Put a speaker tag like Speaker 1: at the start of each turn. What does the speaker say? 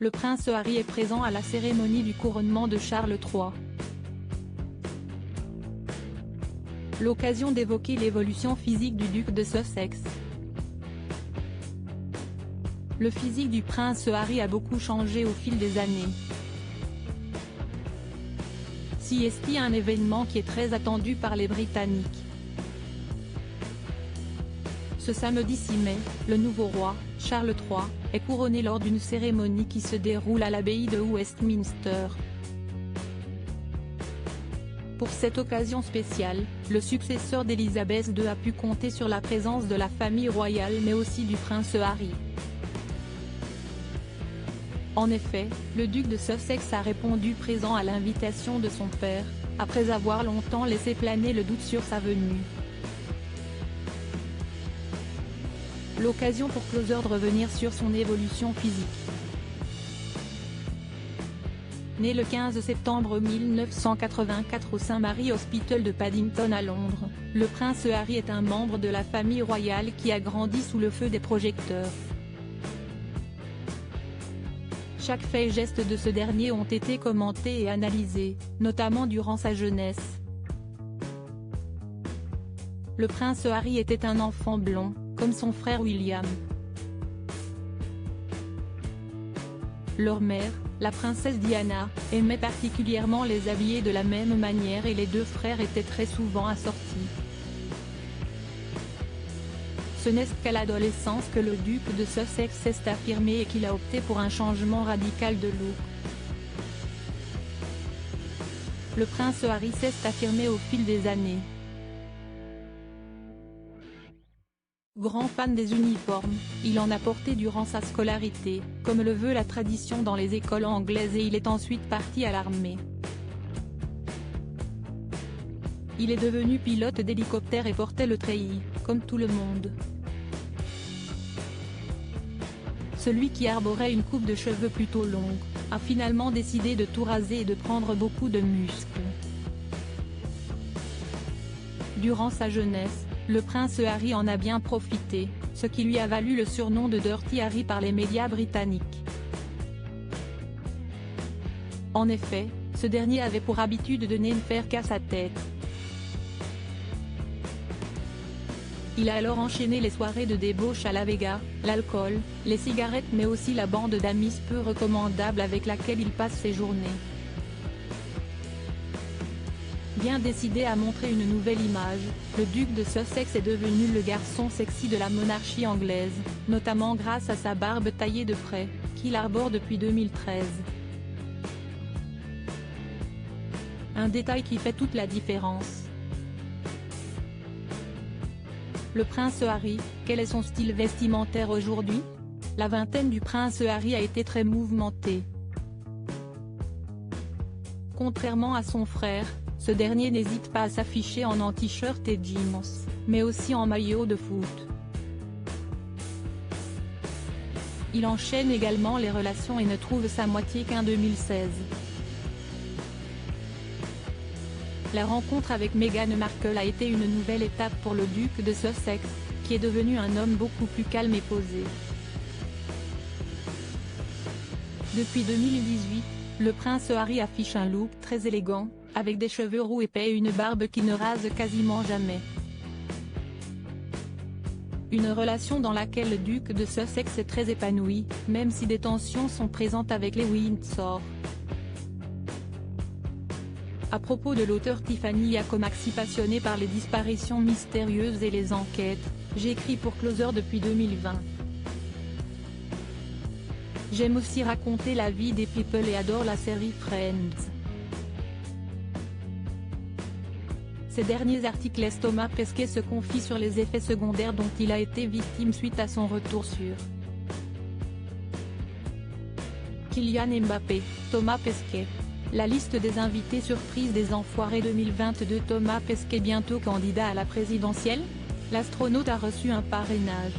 Speaker 1: Le prince Harry est présent à la cérémonie du couronnement de Charles III. L'occasion d'évoquer l'évolution physique du duc de Sussex. Le physique du prince Harry a beaucoup changé au fil des années. C'est un événement qui est très attendu par les Britanniques. Ce samedi 6 mai, le nouveau roi, Charles III, est couronné lors d'une cérémonie qui se déroule à l'abbaye de Westminster. Pour cette occasion spéciale, le successeur d'Élisabeth II a pu compter sur la présence de la famille royale mais aussi du prince Harry. En effet, le duc de Sussex a répondu présent à l'invitation de son père, après avoir longtemps laissé planer le doute sur sa venue. L'occasion pour Closer de revenir sur son évolution physique. Né le 15 septembre 1984 au St Mary Hospital de Paddington à Londres, le prince Harry est un membre de la famille royale qui a grandi sous le feu des projecteurs. Chaque fait et geste de ce dernier ont été commentés et analysés, notamment durant sa jeunesse. Le prince Harry était un enfant blond, comme son frère William. Leur mère, la princesse Diana, aimait particulièrement les habiller de la même manière et les deux frères étaient très souvent assortis. Ce n'est qu'à l'adolescence que le duc de Sussex s'est affirmé et qu'il a opté pour un changement radical de look. Le prince Harry s'est affirmé au fil des années. Grand fan des uniformes, il en a porté durant sa scolarité, comme le veut la tradition dans les écoles anglaises et il est ensuite parti à l'armée. Il est devenu pilote d'hélicoptère et portait le treillis, comme tout le monde. Celui qui arborait une coupe de cheveux plutôt longue, a finalement décidé de tout raser et de prendre beaucoup de muscles. Durant sa jeunesse, le prince Harry en a bien profité, ce qui lui a valu le surnom de Dirty Harry par les médias britanniques. En effet, ce dernier avait pour habitude de ne faire qu'à sa tête. Il a alors enchaîné les soirées de débauche à la Vega, l'alcool, les cigarettes mais aussi la bande d'amis peu recommandable avec laquelle il passe ses journées. Bien décidé à montrer une nouvelle image, le duc de Sussex est devenu le garçon sexy de la monarchie anglaise, notamment grâce à sa barbe taillée de près, qu'il arbore depuis 2013. Un détail qui fait toute la différence. Le prince Harry, quel est son style vestimentaire aujourd'hui? La vingtaine du prince Harry a été très mouvementée. Contrairement à son frère, ce dernier n'hésite pas à s'afficher en t-shirt et jeans, mais aussi en maillot de foot. Il enchaîne également les relations et ne trouve sa moitié qu'en 2016. La rencontre avec Meghan Markle a été une nouvelle étape pour le duc de Sussex, qui est devenu un homme beaucoup plus calme et posé. Depuis 2018, le prince Harry affiche un look très élégant, avec des cheveux roux épais et une barbe qui ne rase quasiment jamais. Une relation dans laquelle le duc de Sussex est très épanoui, même si des tensions sont présentes avec les Windsor. À propos de l'auteur Tiffany Yacomaxi passionnée par les disparitions mystérieuses et les enquêtes, j'écris pour Closer depuis 2020. J'aime aussi raconter la vie des people et adore la série Friends. Ces derniers articles laissent Thomas Pesquet se confie sur les effets secondaires dont il a été victime suite à son retour sur Kylian Mbappé, Thomas Pesquet. La liste des invités surprises des Enfoirés 2022. Thomas Pesquet bientôt candidat à la présidentielle? L'astronaute a reçu un parrainage.